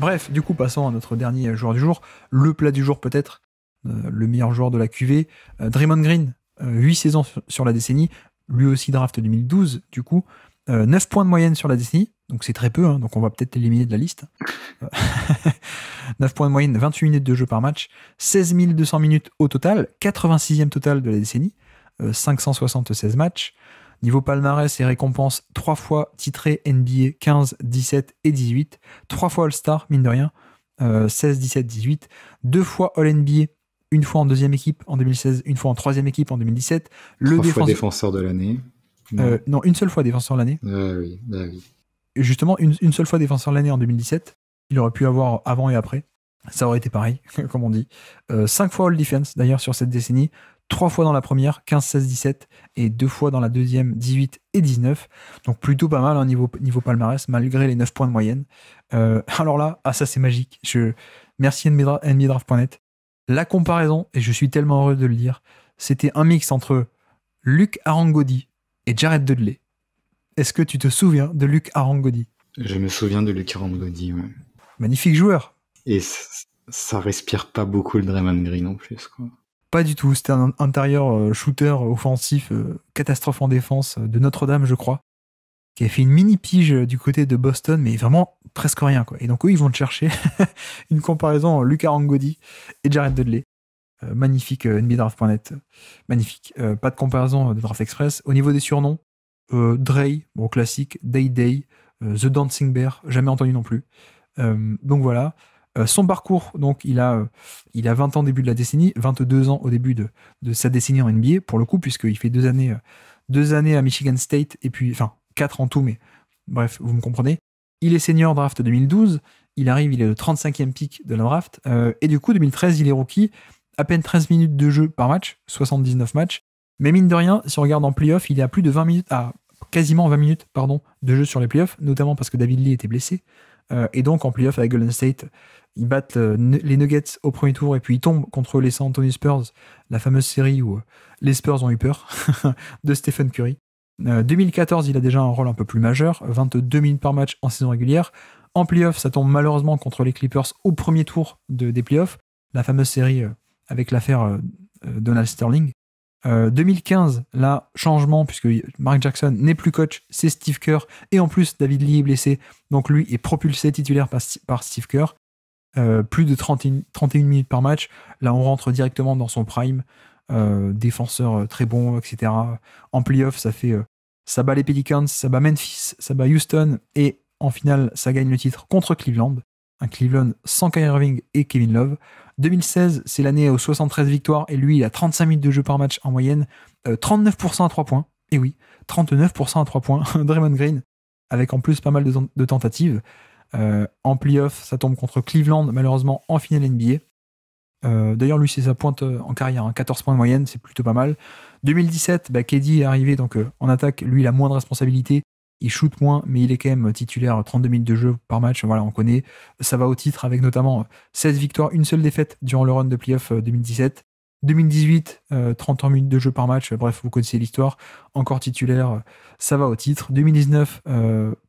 Bref, du coup, passons à notre dernier joueur du jour. Le plat du jour, peut-être. Le meilleur joueur de la QV. Draymond Green, 8 saisons sur la décennie. Lui aussi draft 2012, du coup. 9 points de moyenne sur la décennie. Donc c'est très peu, hein, donc on va peut-être l'éliminer de la liste. 9 points de moyenne, 28 minutes de jeu par match. 16 200 minutes au total. 86e total de la décennie. 576 matchs. Niveau palmarès et récompenses, 3 fois titré NBA 15, 17 et 18. 3 fois All-Star, mine de rien. 16, 17, 18. 2 fois All-NBA. Une fois en deuxième équipe en 2016, une fois en troisième équipe en 2017. 3 fois défenseur de l'année. Non, une seule fois défenseur de l'année. Oui. Et justement, une seule fois défenseur de l'année en 2017. Il aurait pu avoir avant et après. Ça aurait été pareil, comme on dit. 5 fois All-Defense, d'ailleurs, sur cette décennie. 3 fois dans la première, 15, 16, 17, et 2 fois dans la deuxième, 18 et 19. Donc plutôt pas mal, hein, niveau palmarès, malgré les 9 points de moyenne. Alors là, ça c'est magique. Merci NBADraft.net. La comparaison, et je suis tellement heureux de le dire, c'était un mix entre Luc Arangodi et Jared Dudley. Est-ce que tu te souviens de Luc Arangodi ? Je me souviens de Luc Arangodi, ouais. Magnifique joueur. Et ça respire pas beaucoup le Draymond Green en plus, quoi. Pas du tout, c'était un intérieur shooter offensif, catastrophe en défense de Notre-Dame, je crois, qui a fait une mini pige du côté de Boston, mais vraiment presque rien, quoi. Et donc eux, ils vont te chercher une comparaison Luc Arangodi et Jared Dudley. Magnifique, NBADraft.net. Magnifique. Pas de comparaison de Draft Express. Au niveau des surnoms, Dre, bon classique, Day, The Dancing Bear, jamais entendu non plus. Donc voilà. Son parcours, donc il a 20 ans au début de la décennie, 22 ans au début de sa décennie en NBA, pour le coup, puisqu'il fait 2 années à Michigan State, et puis, enfin, 4 en tout, mais bref, vous me comprenez. Il est senior draft 2012, il est le 35e pick de la draft, et du coup, 2013, il est rookie, à peine 13 minutes de jeu par match, 79 matchs, mais mine de rien, si on regarde en playoff, il est à plus de 20 minutes, quasiment 20 minutes, de jeu sur les playoffs, notamment parce que David Lee était blessé. Et donc en playoff avec Golden State, ils battent les Nuggets au premier tour et puis ils tombent contre les San Antonio Spurs, la fameuse série où les Spurs ont eu peur de Stephen Curry. 2014, il a déjà un rôle un peu plus majeur, 22 minutes par match en saison régulière. En playoff, ça tombe malheureusement contre les Clippers au premier tour des playoffs, la fameuse série avec l'affaire Donald Sterling. 2015, là, changement, puisque Mark Jackson n'est plus coach, c'est Steve Kerr, et en plus, David Lee est blessé, donc lui est propulsé titulaire par Steve Kerr. Plus de 31 minutes par match, là on rentre directement dans son prime, défenseur très bon, etc. En playoff, ça bat les Pelicans, ça bat Memphis, ça bat Houston, et en finale, ça gagne le titre contre Cleveland. Un Cleveland sans Kyrie Irving et Kevin Love. 2016, c'est l'année aux 73 victoires, et lui, il a 35 minutes de jeu par match en moyenne, 39% à 3 points, et oui, 39% à 3 points, Draymond Green, avec en plus pas mal de tentatives. En playoff, ça tombe contre Cleveland, malheureusement en finale NBA. D'ailleurs, lui, c'est sa pointe en carrière, 14 points de moyenne, c'est plutôt pas mal. 2017, KD est arrivé, donc en attaque, lui, il a moins de responsabilités. Il shoot moins, mais il est quand même titulaire, 32 minutes de jeu par match, voilà, on connaît. Ça va au titre avec notamment 16 victoires, une seule défaite durant le run de playoff 2017. 2018, 31 minutes de jeu par match, bref, vous connaissez l'histoire. Encore titulaire, ça va au titre. 2019,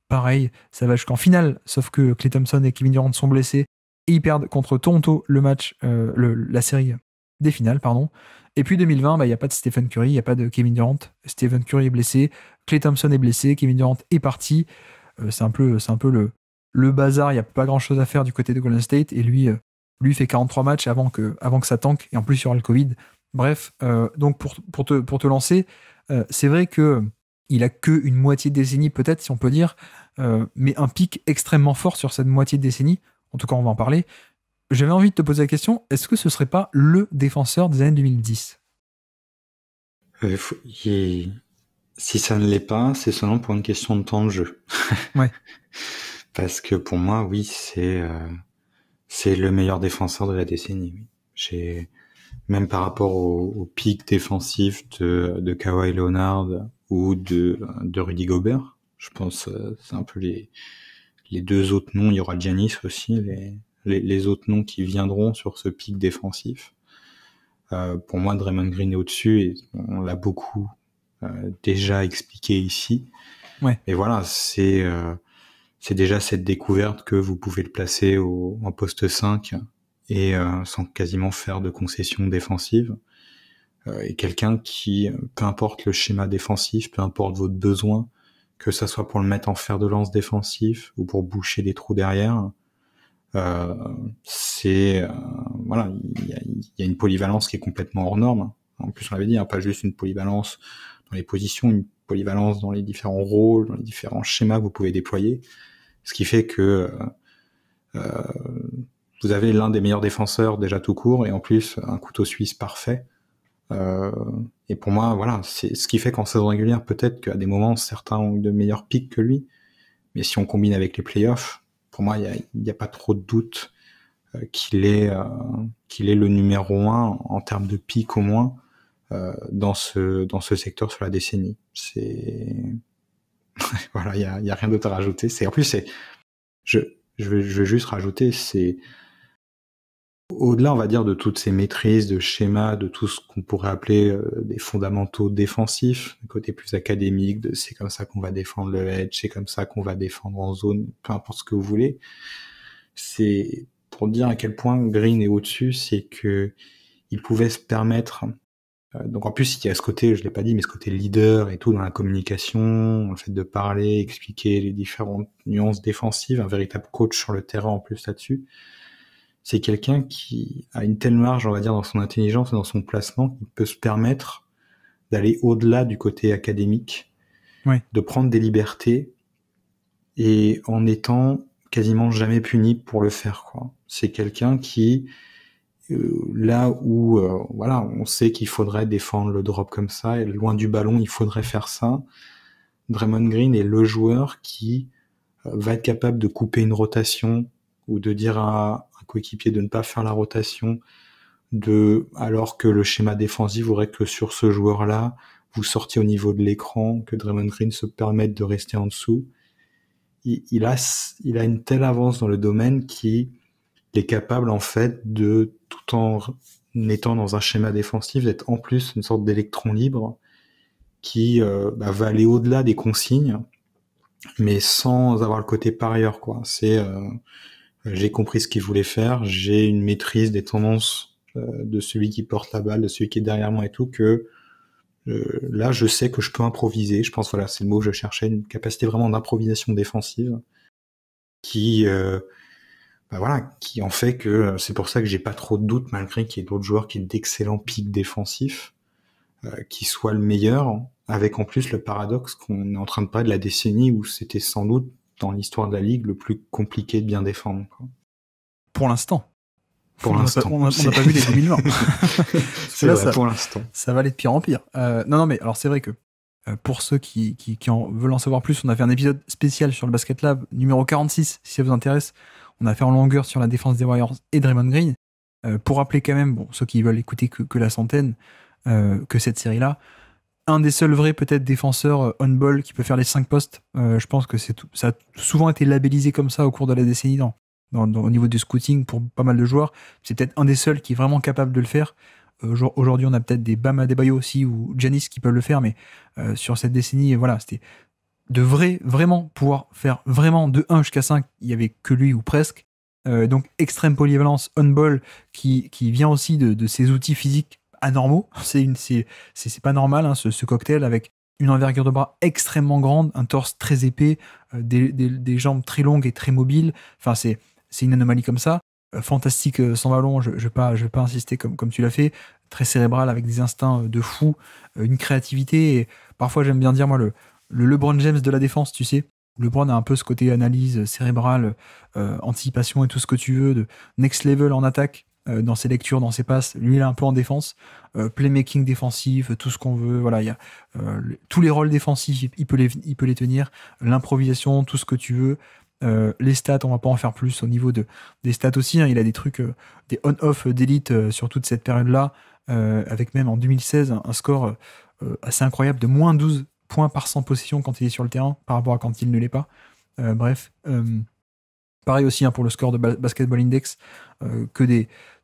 pareil, ça va jusqu'en finale, sauf que Klay Thompson et Kevin Durant sont blessés, et ils perdent contre Toronto le match, la série des finales, pardon. Et puis 2020, il n'y a pas de Stephen Curry, il n'y a pas de Kevin Durant. Stephen Curry est blessé, Klay Thompson est blessé, Kevin Durant est parti. C'est un peu le bazar, il n'y a pas grand-chose à faire du côté de Golden State, et lui fait 43 matchs avant que ça tanque, et en plus il y aura le Covid. Bref, donc pour te lancer, c'est vrai que il a que une moitié de décennie, peut-être, si on peut dire, mais un pic extrêmement fort sur cette moitié de décennie. En tout cas, on va en parler. J'avais envie de te poser la question, est-ce que ce serait pas le défenseur des années 2010 ? Si ça ne l'est pas, c'est seulement pour une question de temps de jeu. Ouais. Parce que pour moi, oui, c'est le meilleur défenseur de la décennie. Oui. Même par rapport au pic défensif de Kawhi Leonard ou de Rudy Gobert, je pense c'est un peu les deux autres noms. Il y aura Giannis aussi, les autres noms qui viendront sur ce pic défensif. Pour moi, Draymond Green est au-dessus, et on l'a beaucoup déjà expliqué ici. Ouais. Et voilà, c'est c'est déjà cette découverte que vous pouvez le placer en poste 5 et sans quasiment faire de concessions défensives. Et quelqu'un qui, peu importe le schéma défensif, peu importe votre besoin, que ça soit pour le mettre en fer de lance défensif ou pour boucher des trous derrière, voilà, il y a une polyvalence qui est complètement hors norme. En plus, on l'avait dit, pas juste une polyvalence dans les positions, une polyvalence dans les différents rôles, dans les différents schémas que vous pouvez déployer, ce qui fait que vous avez l'un des meilleurs défenseurs déjà tout court et en plus un couteau suisse parfait. Et pour moi, voilà, c'est ce qui fait qu'en saison régulière, peut-être qu'à des moments, certains ont eu de meilleurs pics que lui, mais si on combine avec les playoffs, pour moi, il y a pas trop de doute qu'il est le numéro 1 en termes de pic au moins dans ce secteur sur la décennie. C'est voilà, il y a rien d'autre à rajouter. En plus, je veux juste rajouter, c'est au-delà, on va dire, de toutes ces maîtrises, de schémas, de tout ce qu'on pourrait appeler des fondamentaux défensifs, du côté plus académique, de c'est comme ça qu'on va défendre le edge, c'est comme ça qu'on va défendre en zone, peu importe ce que vous voulez. C'est pour dire à quel point Green est au-dessus, c'est que il pouvait se permettre. Donc en plus, il y a ce côté, je l'ai pas dit, mais ce côté leader et tout dans la communication, le fait de parler, expliquer les différentes nuances défensives, un véritable coach sur le terrain en plus là-dessus. C'est quelqu'un qui a une telle marge, on va dire, dans son intelligence et dans son placement, qu'il peut se permettre d'aller au-delà du côté académique, oui, de prendre des libertés et en étant quasiment jamais puni pour le faire, quoi. C'est quelqu'un qui, là où, voilà, on sait qu'il faudrait défendre le drop comme ça, et loin du ballon, il faudrait faire ça. Draymond Green est le joueur qui va être capable de couper une rotation ou de dire à un coéquipier de ne pas faire la rotation, alors que le schéma défensif voudrait que sur ce joueur-là, vous sortiez au niveau de l'écran, que Draymond Green se permette de rester en dessous. Il a une telle avance dans le domaine qu'il est capable, en fait, de, tout en étant dans un schéma défensif, d'être en plus une sorte d'électron libre qui va aller au-delà des consignes, mais sans avoir le côté parieur, quoi. C'est j'ai compris ce qu'il voulait faire, j'ai une maîtrise des tendances de celui qui porte la balle, de celui qui est derrière moi et tout, que là, je sais que je peux improviser. Je pense, voilà, c'est le mot que je cherchais, une capacité vraiment d'improvisation défensive qui en fait que c'est pour ça que j'ai pas trop de doute, malgré qu'il y ait d'autres joueurs qui aient d'excellents pics défensifs, qui soient le meilleur, avec en plus le paradoxe qu'on est en train de parler de la décennie où c'était sans doute dans l'histoire de la Ligue le plus compliqué de bien défendre, quoi. Pour l'instant. Pour l'instant. On n'a pas vu les 2020. C'est là, vrai, pour l'instant. Ça va aller de pire en pire. Non, mais alors c'est vrai que pour ceux qui veulent en savoir plus, on a fait un épisode spécial sur le Basket Lab, numéro 46, si ça vous intéresse. On a fait en longueur sur la défense des Warriors et Draymond Green. Pour rappeler quand même, bon, ceux qui veulent écouter que la centaine, que cette série-là, un des seuls vrais peut-être défenseurs on-ball qui peut faire les 5 postes. Je pense que ça a souvent été labellisé comme ça au cours de la décennie au niveau du scouting pour pas mal de joueurs. C'est peut-être un des seuls qui est vraiment capable de le faire. Aujourd'hui, on a peut-être des Bam Adebayo aussi ou Giannis qui peuvent le faire, mais sur cette décennie, voilà, c'était de vraiment pouvoir faire vraiment de 1 jusqu'à 5, il y avait que lui ou presque. Donc extrême polyvalence on-ball qui vient aussi de ses outils physiques anormaux. C'est pas normal, hein, ce cocktail avec une envergure de bras extrêmement grande, un torse très épais, des jambes très longues et très mobiles. Enfin, c'est une anomalie comme ça. Fantastique sans ballon, je vais pas insister comme tu l'as fait. Très cérébral avec des instincts de fou, une créativité. Et parfois, j'aime bien dire, moi, le LeBron James de la défense, tu sais. LeBron a un peu ce côté analyse cérébrale, anticipation et tout ce que tu veux, de next level en attaque, dans ses lectures, dans ses passes. Lui, il est un peu en défense. Playmaking défensif, tout ce qu'on veut. Voilà, il y a tous les rôles défensifs, il peut les tenir. L'improvisation, tout ce que tu veux. Les stats, on va pas en faire plus au niveau des stats aussi, hein. Il a des trucs, des on-off d'élite sur toute cette période-là, avec même en 2016 un score assez incroyable de moins 12 points par 100 possessions quand il est sur le terrain par rapport à quand il ne l'est pas. Bref, pareil aussi, hein, pour le score de Basketball Index,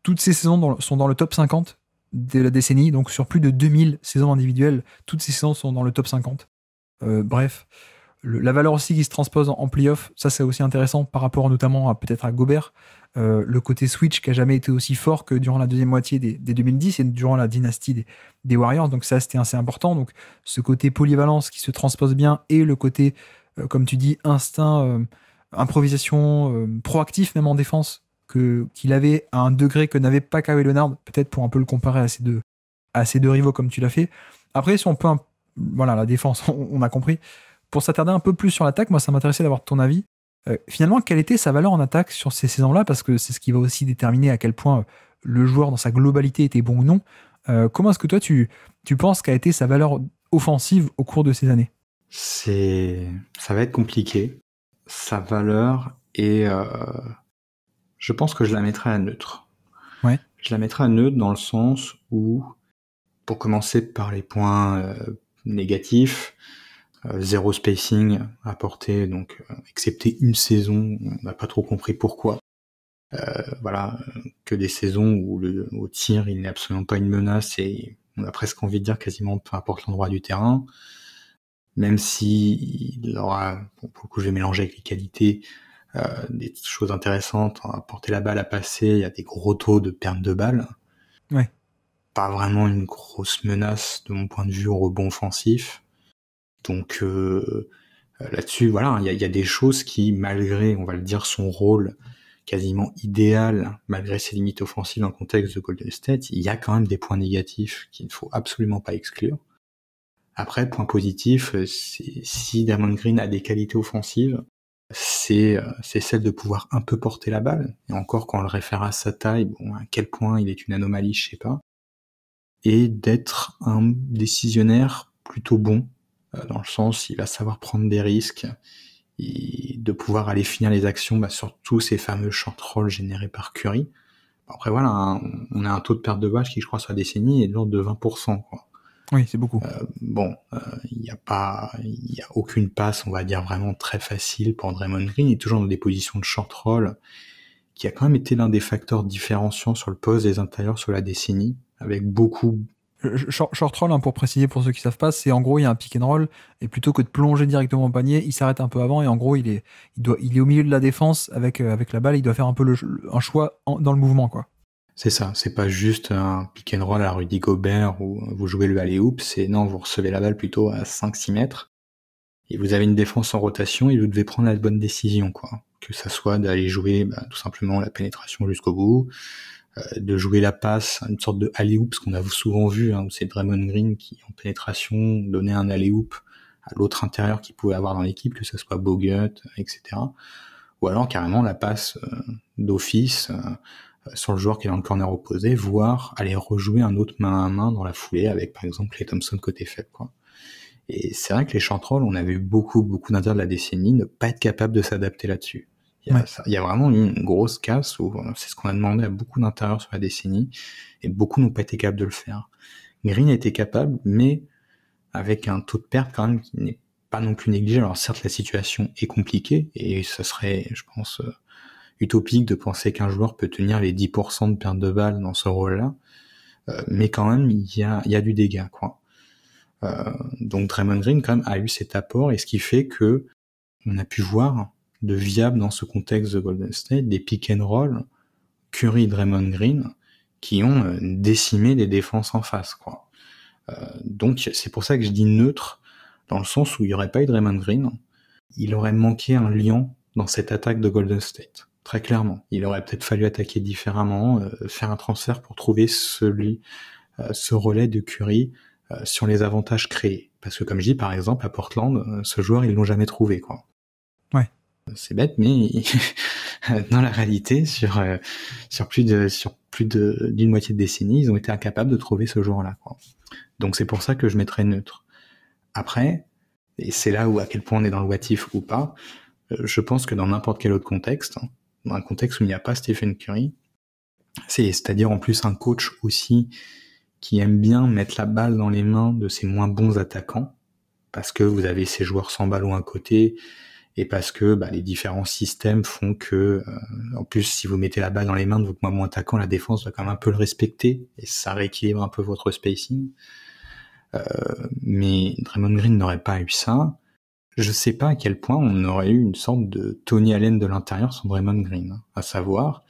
toutes ces saisons sont dans le top 50 de la décennie, donc sur plus de 2000 saisons individuelles, toutes ces saisons sont dans le top 50. Bref, la valeur aussi qui se transpose en playoff, ça c'est aussi intéressant par rapport notamment peut-être à Gobert. Le côté switch qui a jamais été aussi fort que durant la deuxième moitié des 2010 et durant la dynastie des Warriors. Donc ça, c'était assez important. Donc ce côté polyvalence qui se transpose bien et le côté, comme tu dis, instinct, improvisation, proactif même en défense qu'il avait à un degré que n'avait pas Kawhi Leonard, peut-être pour un peu le comparer à ces deux rivaux comme tu l'as fait. Après, si on peut... voilà, la défense, on a compris. Pour s'attarder un peu plus sur l'attaque, moi ça m'intéressait d'avoir ton avis. Finalement, quelle était sa valeur en attaque sur ces saisons-là? Parce que c'est ce qui va aussi déterminer à quel point le joueur dans sa globalité était bon ou non. Comment est-ce que toi, tu penses qu'a été sa valeur offensive au cours de ces années? Ça va être compliqué. Sa valeur est... je pense que je la mettrais à neutre. Ouais. Je la mettrais à neutre dans le sens où, pour commencer par les points négatifs, zéro spacing apporté, donc excepté une saison, on n'a pas trop compris pourquoi. Voilà, que des saisons où au tir il n'est absolument pas une menace et on a presque envie de dire quasiment peu importe l'endroit du terrain, même si il aura, pour le coup je vais mélanger avec les qualités, des choses intéressantes, à porter la balle, à passer, il y a des gros taux de perte de balle. Ouais. Pas vraiment une grosse menace de mon point de vue au rebond offensif. Donc là-dessus, voilà, il y a des choses qui, malgré, on va le dire, son rôle quasiment idéal, malgré ses limites offensives dans le contexte de Golden State, il y a quand même des points négatifs qu'il ne faut absolument pas exclure. Après, point positif, si Draymond Green a des qualités offensives, c'est celle de pouvoir un peu porter la balle. Et encore, quand on le réfère à sa taille, bon, à quel point il est une anomalie, je sais pas. Et d'être un décisionnaire plutôt bon, dans le sens, il va savoir prendre des risques, et de pouvoir aller finir les actions sur tous ces fameux short rolls générés par Curry. Après voilà, on a un taux de perte de balle qui, je crois, sur la décennie est de l'ordre de 20%, quoi. Oui, c'est beaucoup. Il y a aucune passe, on va dire, vraiment très facile pour Draymond Green. Il est toujours dans des positions de short roll, qui a quand même été l'un des facteurs différenciants sur le poste des intérieurs sur la décennie, avec beaucoup... Short roll, pour préciser pour ceux qui savent pas, c'est en gros il y a un pick and roll et plutôt que de plonger directement au panier, il s'arrête un peu avant et en gros il est au milieu de la défense avec la balle, il doit faire un peu un choix dans le mouvement, quoi. C'est ça, c'est pas juste un pick and roll à Rudy Gobert où vous jouez le alley-oop, c'est non, vous recevez la balle plutôt à 5-6 mètres et vous avez une défense en rotation et vous devez prendre la bonne décision, quoi. Que ça soit d'aller jouer tout simplement la pénétration jusqu'au bout, de jouer la passe, une sorte de alley-oop, ce qu'on a souvent vu, où c'est Draymond Green qui, en pénétration, donnait un alley-oop à l'autre intérieur qu'il pouvait avoir dans l'équipe, que ce soit Bogut, etc. Ou alors carrément la passe d'office sur le joueur qui est dans le corner opposé, voire aller rejouer un autre main à main dans la foulée avec par exemple Klay Thompson côté faible, quoi. Et c'est vrai que les short rolls, on avait eu beaucoup d'intérieurs de la décennie ne pas être capable de s'adapter là-dessus. Il y a vraiment eu une grosse casse où c'est ce qu'on a demandé à beaucoup d'intérieurs sur la décennie et beaucoup n'ont pas été capables de le faire. Green a été capable, mais avec un taux de perte quand même qui n'est pas non plus négligé. Alors certes, la situation est compliquée et ce serait, je pense, utopique de penser qu'un joueur peut tenir les 10% de perte de balle dans ce rôle-là, mais quand même, il y a du dégât, quoi. Donc Draymond Green quand même a eu cet apport et ce qui fait que on a pu voir de viable dans ce contexte de Golden State des pick and roll Curry, Draymond Green qui ont décimé les défenses en face, quoi. Donc c'est pour ça que je dis neutre dans le sens où il n'y aurait pas eu Draymond Green, il aurait manqué un lion dans cette attaque de Golden State, très clairement. Il aurait peut-être fallu attaquer différemment, faire un transfert pour trouver ce relais de Curry sur les avantages créés. Parce que comme je dis, par exemple, à Portland, ce joueur, ils l'ont jamais trouvé, quoi. Ouais. C'est bête, mais dans la réalité, sur plus d'une moitié de décennie, ils ont été incapables de trouver ce joueur-là, quoi. Donc c'est pour ça que je mettrais neutre. Après, et c'est là où à quel point on est dans le what if ou pas, je pense que dans n'importe quel autre contexte, dans un contexte où il n'y a pas Stephen Curry, c'est-à-dire en plus un coach aussi qui aime bien mettre la balle dans les mains de ses moins bons attaquants, parce que vous avez ces joueurs sans ballon à côté, et parce que les différents systèmes font que, en plus, si vous mettez la balle dans les mains de votre moins bon attaquant, la défense doit quand même un peu le respecter, et ça rééquilibre un peu votre spacing. Mais Draymond Green n'aurait pas eu ça. je sais pas à quel point on aurait eu une sorte de Tony Allen de l'intérieur sans Draymond Green, hein. À savoir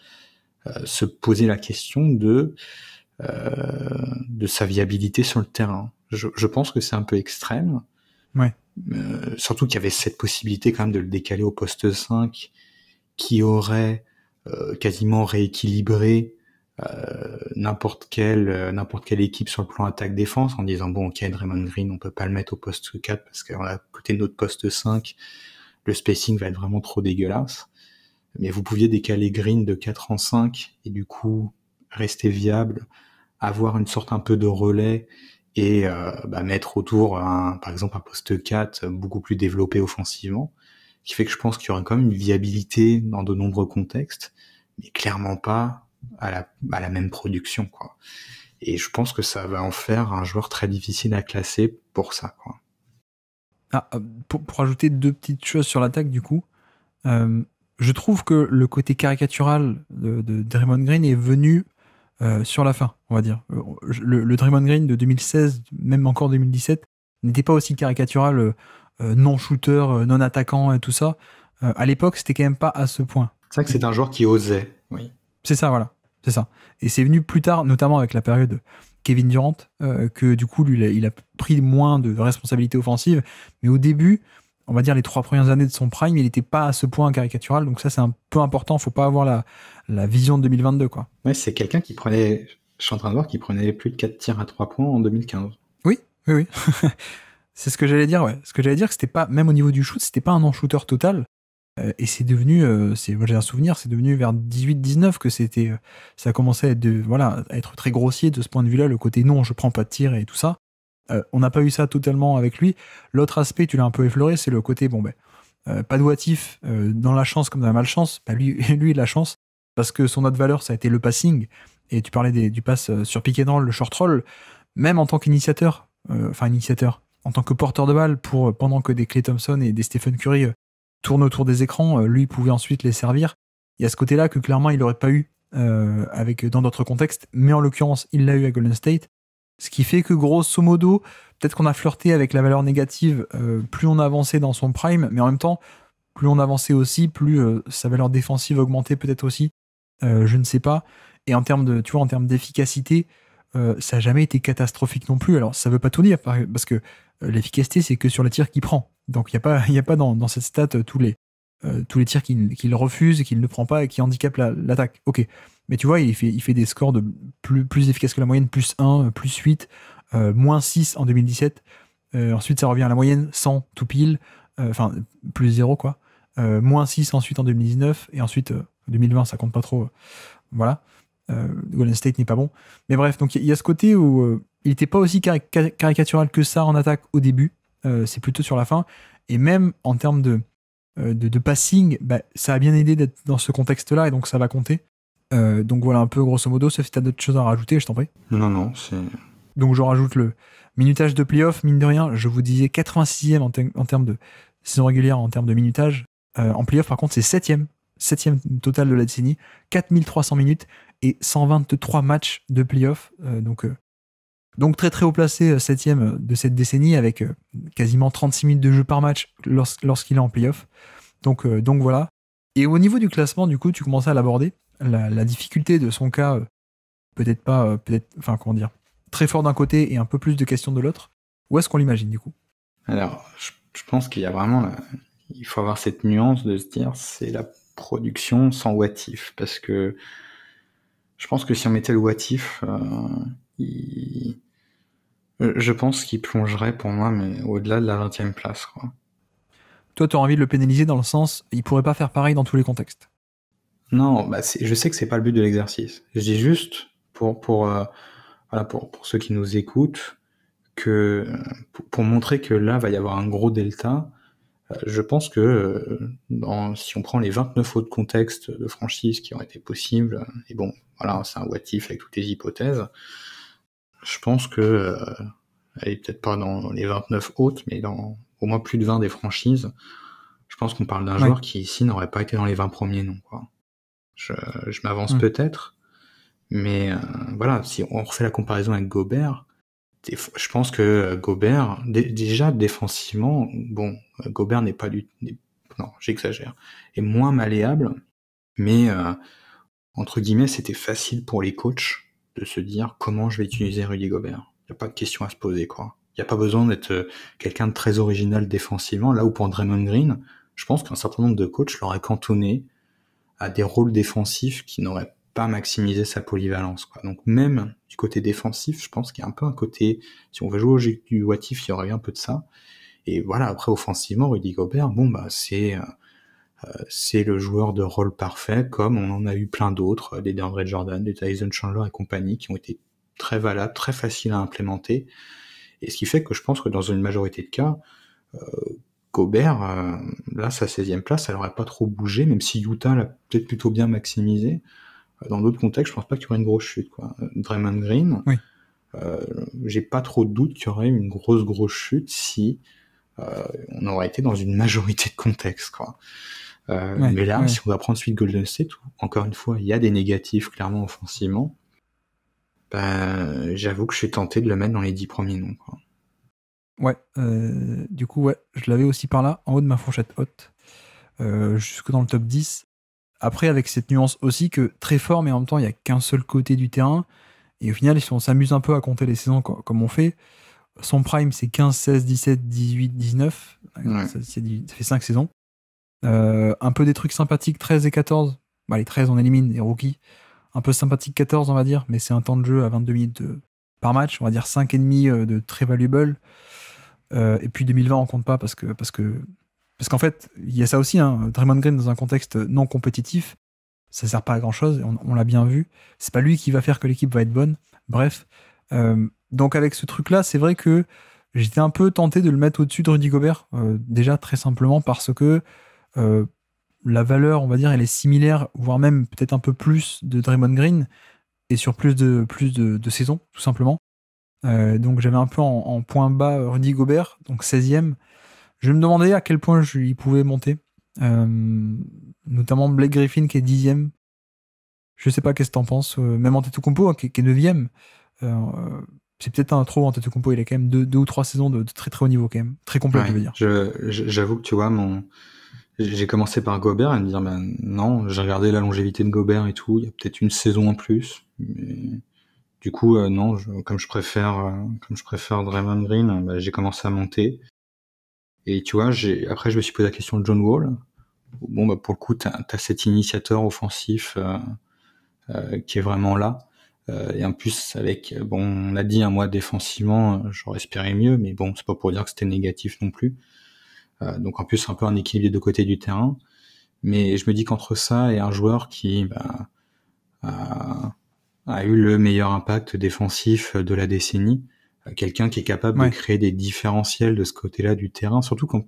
se poser la question de sa viabilité sur le terrain. Je pense que c'est un peu extrême. Ouais. Surtout qu'il y avait cette possibilité quand même de le décaler au poste 5 qui aurait quasiment rééquilibré n'importe quelle équipe sur le plan attaque-défense en disant bon ok, Draymond Green on peut pas le mettre au poste 4 parce qu'à côté de notre poste 5 le spacing va être vraiment trop dégueulasse, mais vous pouviez décaler Green de 4 en 5 et du coup rester viable, avoir une sorte un peu de relais et mettre autour par exemple un poste 4 beaucoup plus développé offensivement, qui fait que je pense qu'il y aura quand même une viabilité dans de nombreux contextes, mais clairement pas à la même production, quoi. Et je pense que ça va en faire un joueur très difficile à classer pour ça, quoi. Pour ajouter 2 petites choses sur l'attaque, du coup, je trouve que le côté caricatural de Draymond Green est venu sur la fin, on va dire. Le Draymond Green de 2016, même encore 2017, n'était pas aussi caricatural, non-shooter, non-attaquant et tout ça. À l'époque, c'était quand même pas à ce point. C'est vrai que c'est un joueur qui osait, oui. C'est ça, voilà. C'est ça. Et c'est venu plus tard, notamment avec la période Kevin Durant, que du coup, lui, il a pris moins de responsabilités offensives. Mais au début, on va dire les 3 premières années de son prime, il n'était pas à ce point caricatural. Donc ça, c'est un peu important. Faut pas avoir la vision de 2022, quoi. Ouais, c'est quelqu'un qui prenait, je suis en train de voir, qui prenait plus de 4 tirs à 3 points en 2015. Oui. C'est ce que j'allais dire, ouais. Ce que j'allais dire, que c'était pas, même au niveau du shoot, c'était pas un non-shooter total. Et c'est devenu, moi j'ai un souvenir, c'est devenu vers 18-19 que c'était, ça a commencé à être, à être très grossier de ce point de vue-là, le côté non, je prends pas de tir et tout ça. On n'a pas eu ça totalement avec lui. L'autre aspect, tu l'as un peu effleuré, c'est le côté, pas de what if, dans la chance comme dans la malchance. Lui, il a la chance, parce que son autre valeur, ça a été le passing. Et tu parlais du pass sur pick and roll, le short roll. Même en tant qu'initiateur, en tant que porteur de balle, pendant que des Klay Thompson et des Stephen Curry tournent autour des écrans, lui pouvait ensuite les servir. Il y a ce côté-là que clairement il n'aurait pas eu dans d'autres contextes, mais en l'occurrence il l'a eu à Golden State, ce qui fait que grosso modo, peut-être qu'on a flirté avec la valeur négative plus on avançait dans son prime, mais en même temps, plus on avançait aussi, plus sa valeur défensive augmentait peut-être aussi, je ne sais pas. Et en termes d'efficacité, ça n'a jamais été catastrophique non plus. Alors ça veut pas tout dire, parce que l'efficacité c'est que sur les tirs qu'il prend. Donc il y a pas dans cette stat tous les tirs qu'il refuse et qu'il ne prend pas et qui handicapent l'attaque. Ok, mais tu vois, il fait des scores de plus efficaces que la moyenne, plus 1, plus 8, moins 6 en 2017. Ensuite ça revient à la moyenne, 100 tout pile, plus 0 quoi. Moins 6 ensuite en 2019 et ensuite 2020 ça compte pas trop. Voilà. Golden State n'est pas bon. Mais bref, donc il y a ce côté où il n'était pas aussi caricatural que ça en attaque au début. C'est plutôt sur la fin. Et même en termes de passing, ça a bien aidé d'être dans ce contexte-là et donc ça va compter. Donc voilà un peu grosso modo, sauf si tu as d'autres choses à rajouter, je t'en prie. Non, c'est... Donc je rajoute le minutage de playoff, mine de rien, je vous disais 86e en termes de saison régulière, en termes de minutage. En playoff, par contre, c'est 7e total de la décennie, 4300 minutes et 123 matchs de playoff. Donc très très haut placé, 7e de cette décennie, avec quasiment 36 minutes de jeu par match lorsqu'il est en playoff. Donc voilà. Et au niveau du classement, du coup, tu commençais à l'aborder. La difficulté de son cas, très fort d'un côté et un peu plus de questions de l'autre. Où est-ce qu'on l'imagine, du coup ? Alors, je pense qu'il y a vraiment... il faut avoir cette nuance de se dire, c'est la production sans what if, parce que je pense que si on mettait le what if, je pense qu'il plongerait pour moi, mais au-delà de la 20e place, quoi. Toi, tu as envie de le pénaliser dans le sens, il pourrait pas faire pareil dans tous les contextes. Non, je sais que c'est pas le but de l'exercice. Je dis juste pour ceux qui nous écoutent que pour montrer que là va y avoir un gros delta. Je pense que si on prend les 29 autres contextes de franchise qui ont été possibles, et bon, voilà, c'est un what if avec toutes les hypothèses, je pense que elle est peut-être pas dans les 29 autres, mais dans au moins plus de 20 des franchises, je pense qu'on parle d'un joueur qui ici n'aurait pas été dans les 20 premiers non, quoi. Je m'avance peut-être, mais voilà, si on refait la comparaison avec Gobert, je pense que Gobert, déjà défensivement, bon, Gobert n'est pas non, j'exagère, est moins malléable, mais entre guillemets, c'était facile pour les coachs de se dire comment je vais utiliser Rudy Gobert. Il n'y a pas de question à se poser, quoi. Il n'y a pas besoin d'être quelqu'un de très original défensivement, là où pour Draymond Green, je pense qu'un certain nombre de coachs l'auraient cantonné à des rôles défensifs qui n'auraient pas maximisé sa polyvalence, quoi. Donc même du côté défensif, je pense qu'il y a un peu un côté, si on veut jouer au jeu du what if, il y aurait eu un peu de ça. Et voilà, après offensivement, Rudy Gobert, bon bah c'est le joueur de rôle parfait, comme on en a eu plein d'autres, des DeAndre Jordan, des Tyson Chandler et compagnie, qui ont été très valables, très faciles à implémenter. Et ce qui fait que je pense que dans une majorité de cas, Gobert, là, sa 16e place, elle aurait pas trop bougé, même si Utah l'a peut-être plutôt bien maximisé. Dans d'autres contextes, je pense pas qu'il y aurait une grosse chute, quoi. Draymond Green, Oui. J'ai pas trop de doute qu'il y aurait une grosse chute si on aurait été dans une majorité de contextes, quoi. Mais là, si on va prendre suite Golden State, encore une fois, il y a des négatifs clairement offensivement. J'avoue que je suis tenté de le mettre dans les 10 premiers noms, quoi. Ouais, du coup, ouais, je l'avais aussi par là, en haut de ma fourchette haute, jusque dans le top 10. Après, avec cette nuance aussi que très fort, mais en même temps, il n'y a qu'un seul côté du terrain. Et au final, si on s'amuse un peu à compter les saisons comme on fait, son prime, c'est 15, 16, 17, 18, 19. Ouais. Ça fait 5 saisons. Un peu des trucs sympathiques, 13 et 14. Bah, les 13, on élimine les rookies. Un peu sympathique 14, on va dire, mais c'est un temps de jeu à 22 minutes par match. On va dire 5,5 de très valuable. Et puis 2020, on compte pas parce qu'en fait, il y a ça aussi, hein, Draymond Green dans un contexte non compétitif, ça sert pas à grand chose, on l'a bien vu. C'est pas lui qui va faire que l'équipe va être bonne. Bref. Donc avec ce truc-là, c'est vrai que j'étais un peu tenté de le mettre au-dessus de Rudy Gobert, déjà très simplement parce que la valeur, on va dire, elle est similaire, voire même peut-être un peu plus de Draymond Green, et sur plus de saisons, tout simplement. Donc j'avais un peu en point bas Rudy Gobert, donc 16e. Je me demandais à quel point il pouvait monter. Notamment Blake Griffin qui est 10e. Je sais pas qu'est-ce que t'en penses. Même Antetokounmpo hein, qui est 9e. C'est peut-être un trop Antetokounmpo. Il a quand même deux ou trois saisons de très très haut niveau quand même. Très complet, Ouais, je veux dire. J'avoue que tu vois, j'ai commencé par Gobert et me dire, ben non, j'ai regardé la longévité de Gobert et tout, il y a peut-être une saison en plus. Mais du coup, non, comme je préfère Draymond Green, bah, j'ai commencé à monter. Et tu vois, après je me suis posé la question de John Wall. Bon, bah pour le coup, t'as cet initiateur offensif qui est vraiment là. Et en plus, bon, on l'a dit, moi défensivement, j'aurais espéré mieux, mais bon, c'est pas pour dire que c'était négatif non plus. Donc en plus, un peu un équilibre des deux côtés du terrain. Mais je me dis qu'entre ça et un joueur qui a eu le meilleur impact défensif de la décennie, quelqu'un qui est capable de créer des différentiels de ce côté-là du terrain, surtout qu'en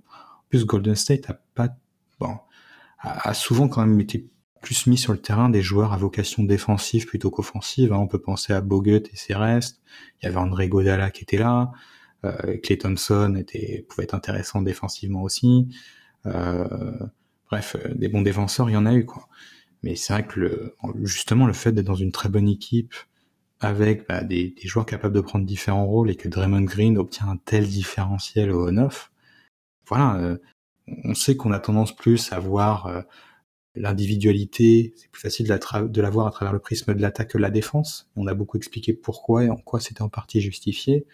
plus Golden State a souvent quand même été plus mis sur le terrain des joueurs à vocation défensive plutôt qu'offensive. On peut penser à Bogut et ses restes. Il y avait André Godala qui était là. Klay Thompson pouvait être intéressant défensivement aussi. Bref, des bons défenseurs, il y en a eu, quoi. Mais c'est vrai que justement le fait d'être dans une très bonne équipe avec des joueurs capables de prendre différents rôles et que Draymond Green obtient un tel différentiel au 9, voilà, on sait qu'on a tendance plus à voir l'individualité, c'est plus facile de la voir à travers le prisme de l'attaque que de la défense. On a beaucoup expliqué pourquoi et en quoi c'était en partie justifié.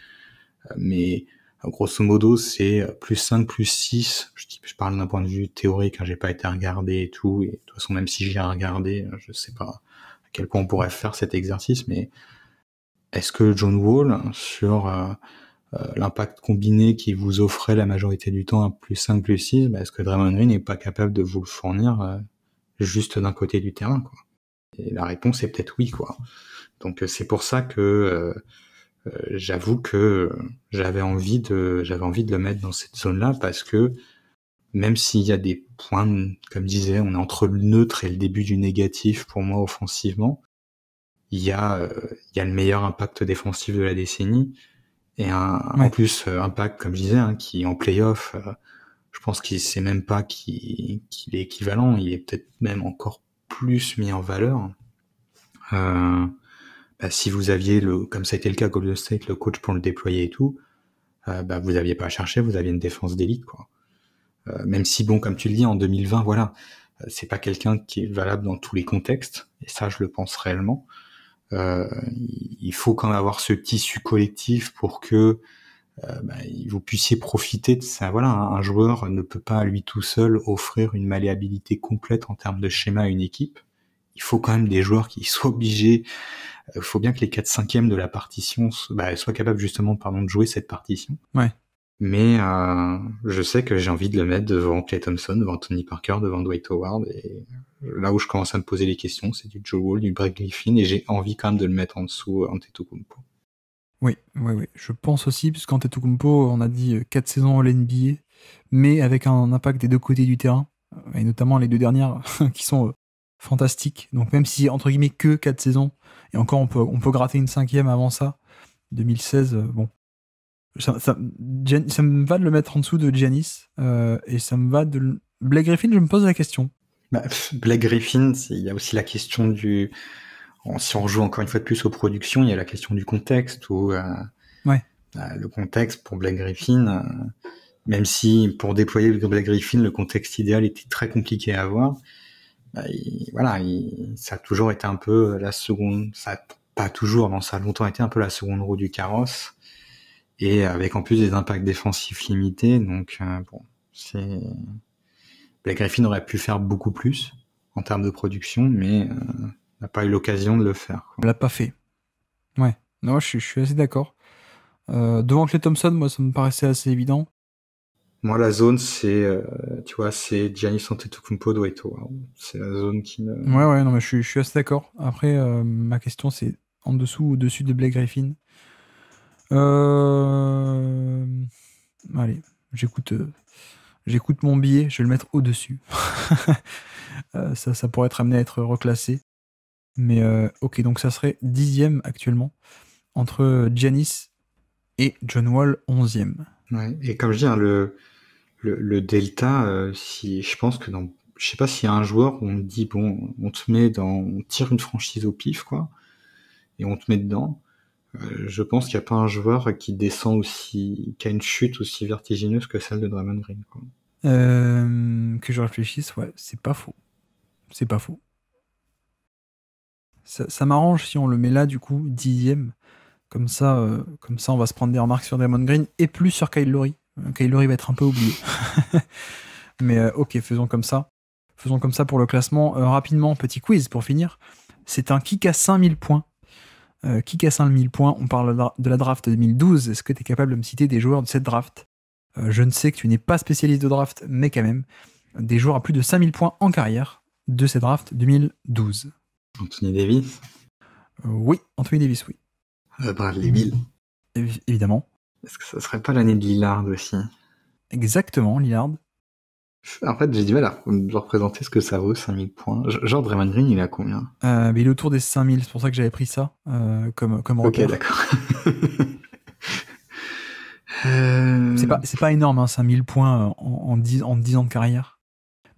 Mais grosso modo, c'est plus 5, plus 6. Je parle d'un point de vue théorique, j'ai pas été regardé et tout. Et de toute façon, même si j'y ai regardé, je sais pas à quel point on pourrait faire cet exercice. Mais est-ce que John Wall, sur l'impact combiné qui vous offrait la majorité du temps à plus 5, plus 6, est-ce que Draymond Green n'est pas capable de vous le fournir juste d'un côté du terrain, quoi? Et la réponse est peut-être oui, quoi. Donc c'est pour ça que j'avoue que j'avais envie de le mettre dans cette zone-là, parce que même s'il y a des points, comme je disais, on est entre le neutre et le début du négatif pour moi offensivement, il y a le meilleur impact défensif de la décennie et en plus impact, comme je disais, qui en play-off, je pense qu'il sait même pas qu'il est équivalent, il est peut-être même encore plus mis en valeur. si vous aviez comme ça a été le cas à Golden State, le coach pour le déployer et tout, vous aviez pas à chercher, vous aviez une défense d'élite, quoi. Même si, bon, comme tu le dis, en 2020, voilà, c'est pas quelqu'un qui est valable dans tous les contextes, et ça, je le pense réellement. Il faut quand même avoir ce tissu collectif pour que vous puissiez profiter de ça. Voilà, un joueur ne peut pas, lui tout seul, offrir une malléabilité complète en termes de schéma à une équipe. Il faut quand même des joueurs qui soient obligés. Il faut bien que les 4/5 de la partition soient capables justement de jouer cette partition. Ouais. Mais je sais que j'ai envie de le mettre devant Klay Thompson, devant Tony Parker, devant Dwight Howard. Et là où je commence à me poser les questions, c'est du Joe Wall, du Blake Griffin, et j'ai envie quand même de le mettre en dessous Antetokounmpo. Oui. Je pense aussi, puisqu'Antetokounmpo, on a dit 4 saisons All-NBA, mais avec un impact des deux côtés du terrain, et notamment les 2 dernières qui sont fantastiques. Donc même si, entre guillemets, que 4 saisons, et encore on peut gratter une 5e avant ça, 2016, bon. Ça me va de le mettre en dessous de Giannis, et ça me va de... Blake Griffin, je me pose la question. Blake Griffin, il y a aussi la question du... Si on joue encore une fois de plus aux productions, il y a la question du contexte, où le contexte pour Blake Griffin, même si pour déployer Blake Griffin, le contexte idéal était très compliqué à avoir, ça a toujours été un peu la seconde... Ça a pas toujours, non, ça a longtemps été un peu la seconde roue du carrosse, et avec en plus des impacts défensifs limités, donc Blake Griffin aurait pu faire beaucoup plus en termes de production, mais n'a pas eu l'occasion de le faire, quoi. On l'a pas fait. Ouais. Non, je suis assez d'accord. Devant Klay Thompson, moi, ça me paraissait assez évident. Moi, la zone, c'est Giannis Antetokounmpo, Dwight Howard. C'est la zone qui me... Ouais, non, mais je suis assez d'accord. Après, ma question, c'est en dessous ou au-dessus de Blake Griffin. Allez, j'écoute mon billet, je vais le mettre au-dessus. Ça pourrait être amené à être reclassé. Mais ok, donc ça serait 10e actuellement, entre Giannis et John Wall 11e. Ouais, et comme je dis, hein, le delta, si je pense que je sais pas s'il y a un joueur où on dit, bon, on tire une franchise au pif, quoi, et on te met dedans. Je pense qu'il n'y a pas un joueur qui descend qui a une chute aussi vertigineuse que celle de Draymond Green, quoi. Que je réfléchisse, ouais, c'est pas faux. C'est pas faux. Ça m'arrange si on le met là, du coup, 10e. Comme ça, on va se prendre des remarques sur Draymond Green et plus sur Kyle Lowry. Kyle Lowry va être un peu oublié. Mais ok, faisons comme ça. Faisons comme ça pour le classement. Rapidement, petit quiz pour finir. C'est un kick à 5000 points. Kick à 5000 points, on parle de la draft 2012. Est-ce que tu es capable de me citer des joueurs de cette draft ? Je ne sais que tu n'es pas spécialiste de draft, mais quand même, des joueurs à plus de 5000 points en carrière de cette draft 2012. Anthony Davis ? Oui, Anthony Davis, oui. Bradley Beal ? Évidemment. Est-ce que ça serait pas l'année de Lillard aussi ? Exactement, Lillard. En fait, j'ai du mal à représenter ce que ça vaut, 5000 points. Genre, Draymond Green, il a combien ? Mais il est autour des 5000, c'est pour ça que j'avais pris ça comme repère. Ok, d'accord. C'est pas énorme, hein, 5000 points en 10 ans de carrière.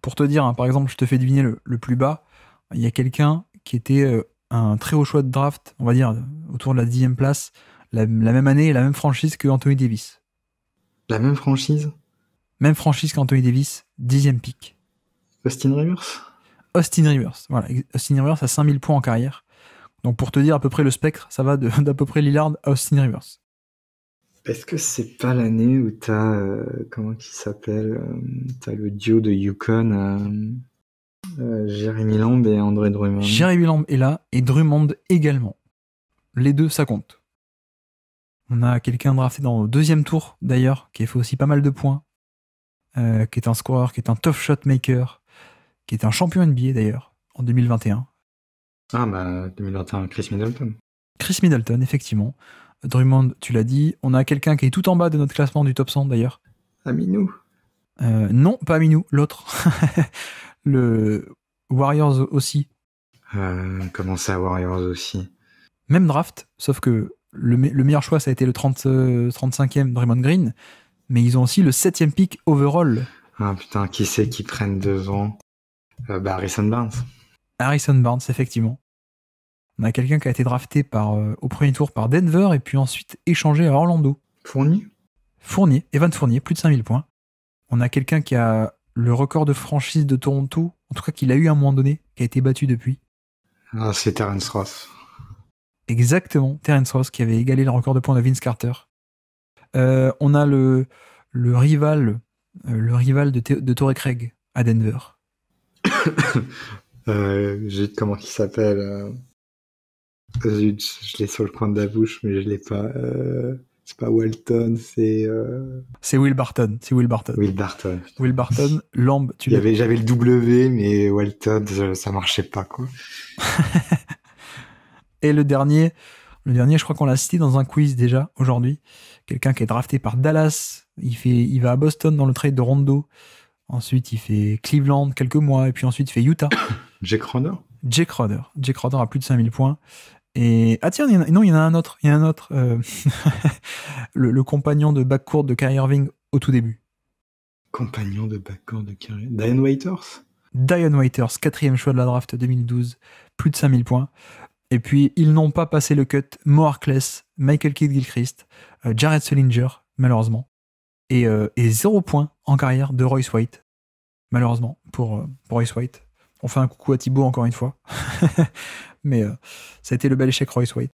Pour te dire, hein, par exemple, je te fais deviner le plus bas. Il y a quelqu'un qui était un très haut choix de draft, on va dire, autour de la 10e place, la même année et la même franchise que Anthony Davis. La même franchise ? Même franchise qu'Anthony Davis, 10e pick. Austin Rivers ? Austin Rivers, voilà. Austin Rivers a 5000 points en carrière. Donc pour te dire à peu près le spectre, ça va d'à peu près Lillard à Austin Rivers. Est-ce que c'est pas l'année où t'as, comment il s'appelle, t'as le duo de Yukon, Jeremy Lamb et André Drummond. Jeremy Lamb est là et Drummond également. Les deux, ça compte. On a quelqu'un drafté dans le 2e tour d'ailleurs, qui a fait aussi pas mal de points, qui est un scoreur, qui est un tough shot maker, qui est un champion NBA d'ailleurs, en 2021. Ah 2021, Chris Middleton. Chris Middleton, effectivement. Drummond, tu l'as dit. On a quelqu'un qui est tout en bas de notre classement du top 100 d'ailleurs. Aminou. Non, pas Aminou, l'autre. Le Warriors aussi. Comment ça, Warriors aussi ? Même draft, sauf que le meilleur choix, ça a été le 35e Draymond Green, mais ils ont aussi le 7e pick overall. Ah putain, qui c'est qui prennent devant ? Harrison Barnes. Harrison Barnes, effectivement. On a quelqu'un qui a été drafté au premier tour par Denver et puis ensuite échangé à Orlando. Fournier, Evan Fournier, plus de 5000 points. On a quelqu'un qui a le record de franchise de Toronto, en tout cas qu'il a eu à un moment donné, qui a été battu depuis. Ah, c'est Terrence Ross. Exactement, Terrence Ross qui avait égalé le record de points de Vince Carter. On a le rival de Torrey Craig à Denver. Comment il s'appelle Zut, je l'ai sur le coin de la bouche, mais je l'ai pas. C'est pas Walton, c'est. C'est Will Barton. Will Barton. Will Barton, Lamb, J'avais le W, mais Walton, ça marchait pas, quoi. Et le dernier, je crois qu'on l'a cité dans un quiz déjà aujourd'hui. Quelqu'un qui est drafté par Dallas. Il va à Boston dans le trade de Rondo. Ensuite, il fait Cleveland quelques mois. Et puis ensuite, il fait Utah. Jake Crowder a plus de 5000 points. Et tiens, il y en a un autre. Le compagnon de backcourt de Kyrie Irving au tout début. Compagnon de backcourt de Kyrie. Dion Waiters, 4e choix de la draft 2012, plus de 5000 points. Et puis, ils n'ont pas passé le cut Mo Harkless, Michael Kidd-Gilchrist, Jared Sullinger, malheureusement. Et 0 points en carrière de Royce White, malheureusement, pour Royce White. On fait un coucou à Thibaut encore une fois. Mais ça a été le bel échec Royce White.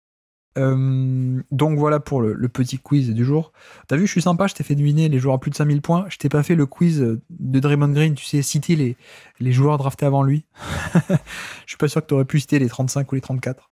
Donc voilà pour le petit quiz du jour. T'as vu, je suis sympa, je t'ai fait deviner les joueurs à plus de 5000 points. Je t'ai pas fait le quiz de Draymond Green, tu sais, citer les joueurs draftés avant lui. Je suis pas sûr que t'aurais pu citer les 35 ou les 34.